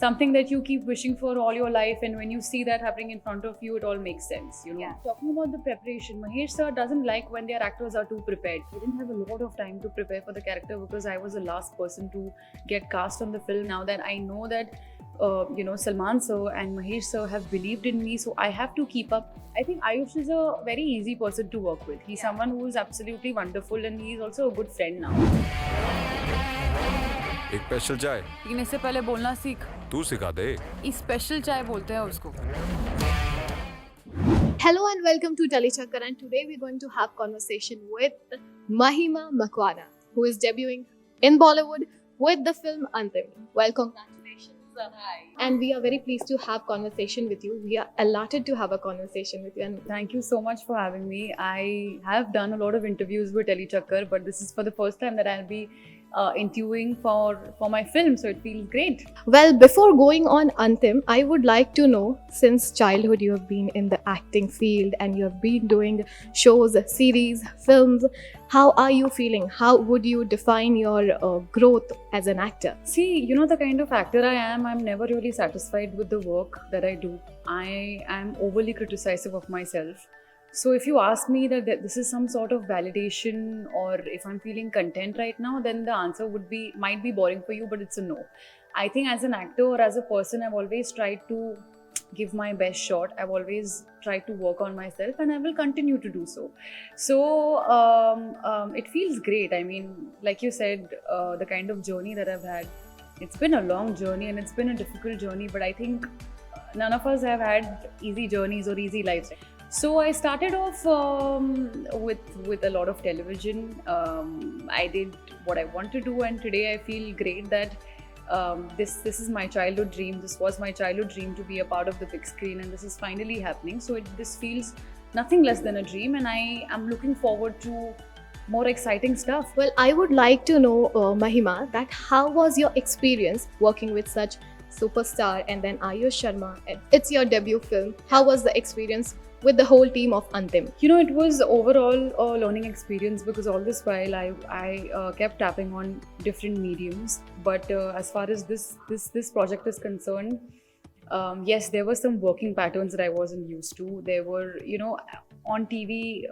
something that you keep wishing for all your life, and when you see that happening in front of you, it all makes sense, you know. Yeah. Talking about the preparation, Mahesh sir doesn't like when their actors are too prepared. He didn't have a lot of time to prepare for the character because I was the last person to get cast on the film. Now that I know that Salman sir and Mahesh sir have believed in me, so I have to keep up. I think Ayush is a very easy person to work with. He's someone who is absolutely wonderful, and he's also a good friend now. एक special चाय पीने से पहले बोलना सीख। तू सिखा दे। इस स्पेशल चाय बोलते हैं उसको। Hello and welcome to Telechakkar, and today we're going to have conversation with Mahima Makwana, who is debuting in Bollywood with the film Antim. Well, congratulations. Hi. And we are very pleased to have conversation with you. We are elated to have a conversation with you. And Thank you so much for having me. I have done a lot of interviews with Telechakkar, but this is for the first time that I'll be interviewing for my film, so it feels great. well, before going on Antim, I would like to know, since childhood you have been in the acting field and you have been doing shows, series, films, how are you feeling? How would you define your growth as an actor? See, you know, the kind of actor I am, I'm never really satisfied with the work that I do. I am overly criticizing of myself. So if you ask me that this is some sort of validation, or if I'm feeling content right now, then the answer might be boring for you, but it's a no. I think as an actor or as a person, I've always tried to give my best shot. I've always tried to work on myself, and I will continue to do so. So it feels great. I mean, like you said, the kind of journey that I've had, it's been a long journey and it's been a difficult journey, but I think none of us have had easy journeys or easy lives. So I started off with a lot of television. I did what I want to do, and today I feel great that this is my childhood dream. This was my childhood dream, to be a part of the big screen, and this is finally happening. So this feels nothing less than a dream, and I am looking forward to more exciting stuff. Well, I would like to know, Mahima, that how was your experience working with such superstar and then Ayush Sharma? It's your debut film. How was the experience with the whole team of Antim? You know, it was overall a learning experience, because all this while I kept tapping on different mediums. But as far as this project is concerned, yes, there were some working patterns that I wasn't used to. There were, you know, on TV,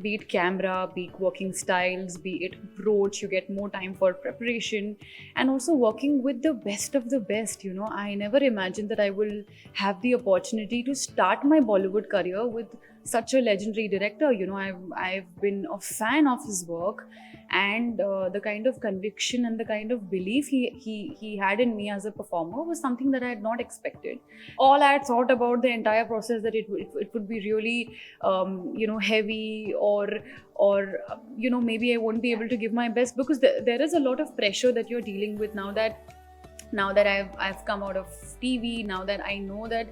be it camera, be it working styles, be it approach, you get more time for preparation, and also working with the best of the best. You know, I never imagined that I will have the opportunity to start my Bollywood career with such a legendary director. You know, I've been a fan of his work, and the kind of conviction and the kind of belief he had in me as a performer was something that I had not expected. All I had thought about the entire process, that it would be really heavy, or maybe I won't be able to give my best, because there is a lot of pressure that you're dealing with now that I've come out of TV, now that I know that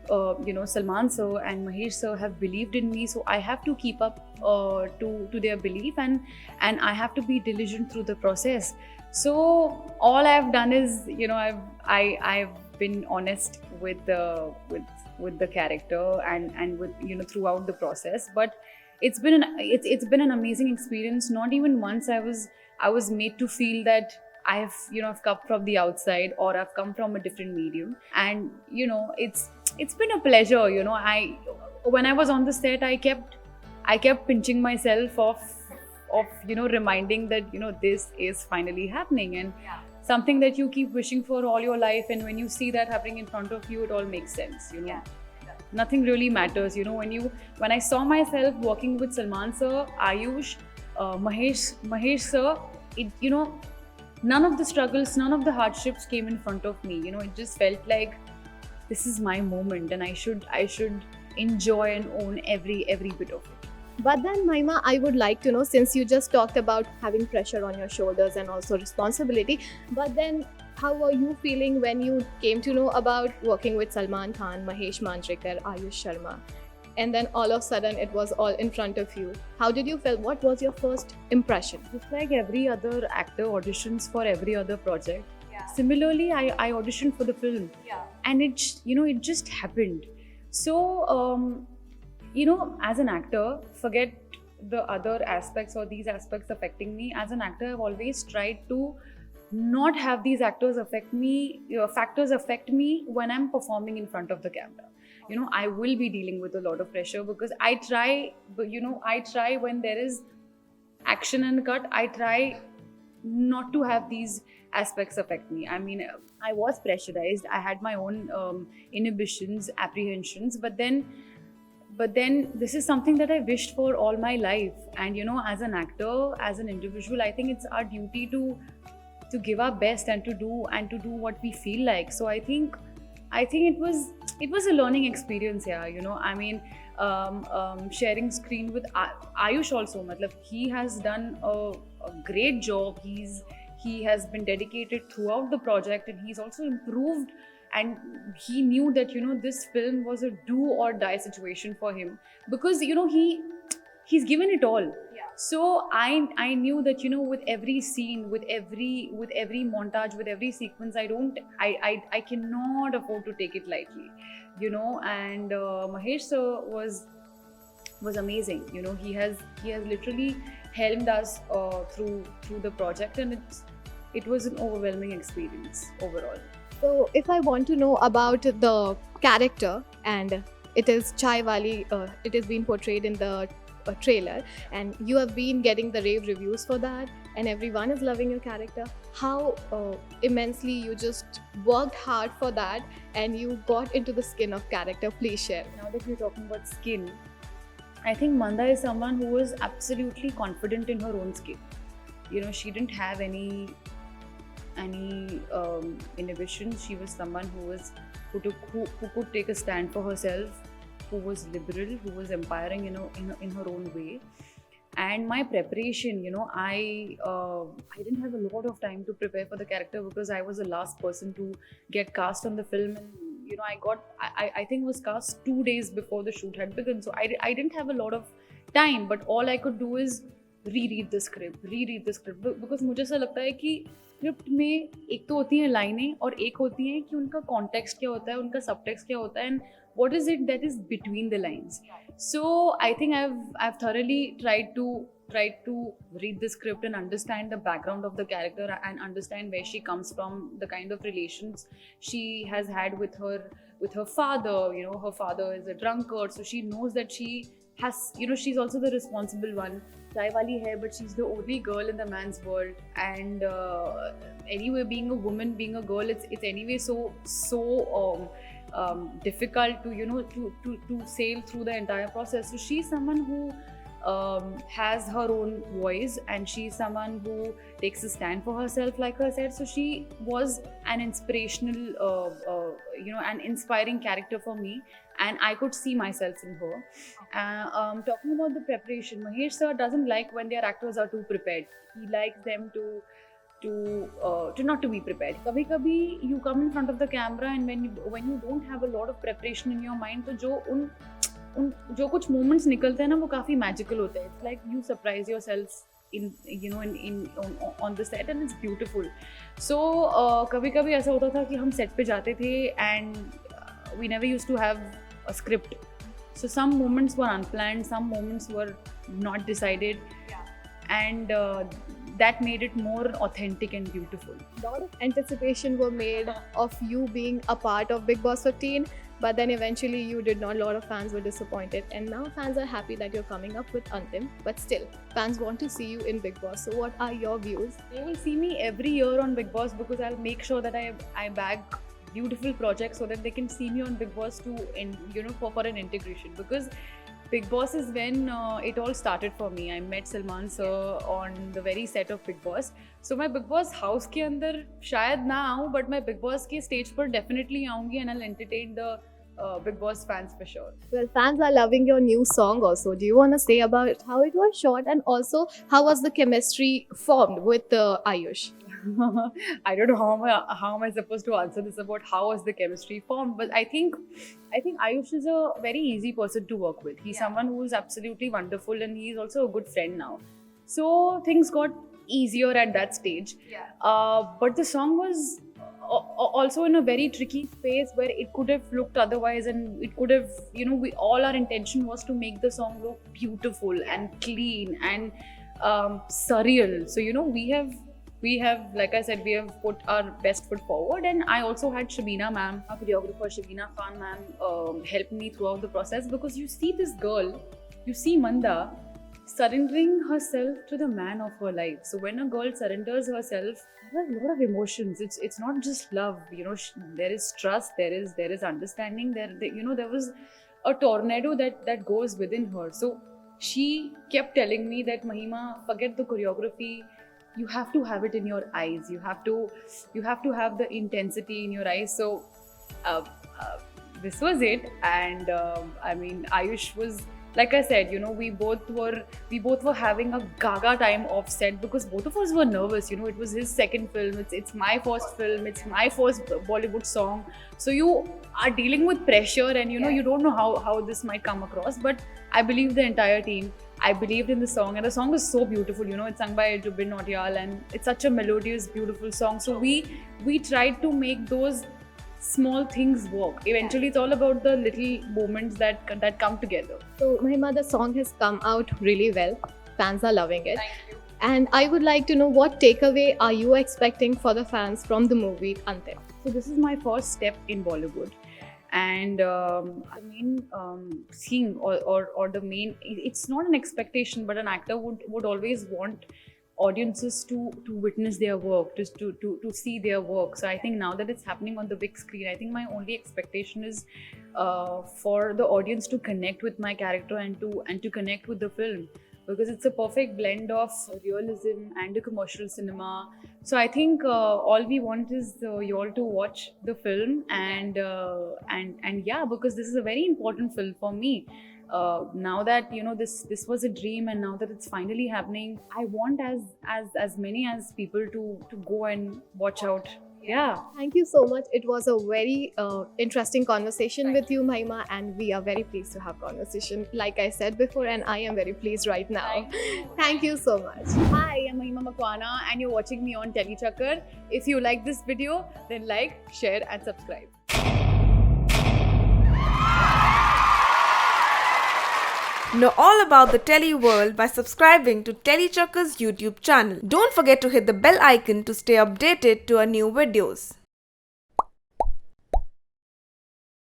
Salman sir and Mahesh sir have believed in me, so I have to keep up to their belief, and I have to be diligent through the process. So all I've done is, you know, I've been honest with the character and with, you know, throughout the process. But it's been an amazing experience. Not even once I was made to feel that I've come from the outside, or I've come from a different medium. And you know, it's been a pleasure. You know, when I was on the set, I kept pinching myself of reminding that, you know, this is finally happening, and something that you keep wishing for all your life, and when you see that happening in front of you, it all makes sense. You know, nothing really matters. You know, when I saw myself working with Salman sir, Ayush, Mahesh sir, none of the struggles, none of the hardships came in front of me. You know, it just felt like this is my moment, and I should enjoy and own every bit of it. But then, Mahima, I would like to know, since you just talked about having pressure on your shoulders and also responsibility, but then how were you feeling when you came to know about working with Salman Khan, Mahesh Manjrekar, Ayush Sharma, and then all of a sudden it was all in front of you? How did you feel? What was your first impression? Just like every other actor auditions for every other project, similarly I auditioned for the film, and it just happened. So as an actor, forget the other aspects or these aspects affecting me. As an actor, I've always tried to not have these actors affect me, factors affect me when I'm performing in front of the camera. You know, I will be dealing with a lot of pressure because I try, I try when there is action and cut, I try not to have these aspects affect me. I mean, I was pressurized. I had my own inhibitions, apprehensions, but then this is something that I wished for all my life. And as an actor, as an individual, I think it's our duty to give our best and to do what we feel like. So I think it was a learning experience. Yeah, I mean, sharing screen with Ayush also. Matlab, he has done a great job. He has been dedicated throughout the project, and he's also improved. And he knew that this film was a do or die situation for him, because he's given it all. Yeah. So I knew that with every scene, with every montage, with every sequence, I cannot afford to take it lightly, and Mahesh sir was amazing. He has literally helmed us through the project, and it was an overwhelming experience overall. So, if I want to know about the character, and it is Chai Wali, it is being portrayed in the trailer, and you have been getting the rave reviews for that, and everyone is loving your character. How immensely you just worked hard for that, and you got into the skin of character. Please share. Now that we're talking about skin, I think Manda is someone who was absolutely confident in her own skin. She didn't have any inhibitions. She was someone who could take a stand for herself, who was liberal, who was empowering, in her own way. And my preparation, I didn't have a lot of time to prepare for the character, because I was the last person to get cast on the film, and I think was cast 2 days before the shoot had begun. So I didn't have a lot of time, but all I could do is reread the script, because मुझे ऐसा लगता है कि script में एक तो होती हैं लाइनें, और एक होती हैं कि उनका कॉन्टेक्स्ट क्या होता है, उनका सबटेक्स्ट क्या होता है, and what is it that is between the lines. So I think I've thoroughly tried to read the script and understand the background of the character, and understand where she comes from, the kind of relations she has had with her father. Her father is a drunkard, so she knows that she has, she's also the responsible one. Chai wali hai, but she's the only girl in the man's world. And anyway, being a woman, being a girl, it's anyway so difficult to sail through the entire process. So she's someone who has her own voice, and she's someone who takes a stand for herself, like I said. So she was an inspirational, an inspiring character for me, and I could see myself in her. Talking about the preparation, Mahesh sir doesn't like when their actors are too prepared. He likes them to not to be prepared. Kabhi kabhi you come in front of the camera, and when you don't have a lot of preparation in your mind, तो जो कुछ moments निकलते हैं ना, वो काफी magical होते हैं. It's like you surprise yourself on the set, and it's beautiful. So कभी कभी ऐसा होता था कि हम set पे जाते थे, and we never used to have a script. So some moments were unplanned, some moments were not decided, and that made it more authentic and beautiful. A lot of anticipation were made of you being a part of Bigg Boss 15, but then eventually you did not. A lot of fans were disappointed, and now fans are happy that you're coming up with Antim, but still fans want to see you in Bigg Boss. So what are your views? They will see me every year on Bigg Boss, because I'll make sure that I bag beautiful projects so that they can see me on Bigg Boss for an integration. Because Bigg Boss is when it all started for me. I met Salman sir on the very set of Bigg Boss. So my Bigg Boss house के अंदर शायद ना आऊँ, but मैं Bigg Boss के stage पर definitely आऊँगी, and I'll entertain the Bigg Boss fans for sure. Well, fans are loving your new song also. Do you want to say about how it was shot, and also how was the chemistry formed with Ayush? I don't know how am I supposed to answer this about how was the chemistry formed, but I think Ayush is a very easy person to work with. He's someone who is absolutely wonderful, and he's also a good friend now. So things got easier at that stage. But the song was also in a very tricky space where it could have looked otherwise, and it could have, all our intention was to make the song look beautiful and clean and surreal. So we have we have, like I said, we have put our best foot forward. And I also had Shabina ma'am, our choreographer Shabina Khan ma'am, help me throughout the process, because you see this girl, you see Manda surrendering herself to the man of her life. So when a girl surrenders herself, there are a lot of emotions. It's not just love, you know. There is trust, there is understanding. There was a tornado that goes within her. So she kept telling me that, Mahima, forget the choreography. You have to have it in your eyes. You have to have the intensity in your eyes. So this was it. And I mean, Ayush was, like I said, you know, we both were having a gaga time off set, because both of us were nervous. You know, it was his second film. It's my first film. It's my first Bollywood song. So you are dealing with pressure, and you know, you don't know how this might come across. But I believe the entire team. I believed in the song, and the song is so beautiful. You know, it's sung by Jubin Nautiyal, and it's such a melodious, beautiful song. So we tried to make those small things work. Eventually, it's all about the little moments that come together. So, Mahima, the song has come out really well. Fans are loving it. Thank you. And I would like to know, what takeaway are you expecting for the fans from the movie Antim? So this is my first step in Bollywood, and the main thing or the main, it's not an expectation, but an actor would always want audiences to witness their work, just to see their work. So I think now that it's happening on the big screen, I think my only expectation is for the audience to connect with my character and to connect with the film, because it's a perfect blend of realism and a commercial cinema. So I think all we want is you all to watch the film, and yeah, because this is a very important film for me. Now that, you know, this was a dream, and now that it's finally happening, I want as many as people to go and watch out. Yeah. Thank you so much. It was a very interesting conversation with you, Mahima, and we are very pleased to have conversation, like I said before, and I am very pleased right now. Thank you so much. Hi, I'm Mahima Makwana, and you're watching me on Telechakkar. If you like this video, then like, share, and subscribe. Know all about the Tele world by subscribing to Telechakkar's YouTube channel. Don't forget to hit the bell icon to stay updated to our new videos.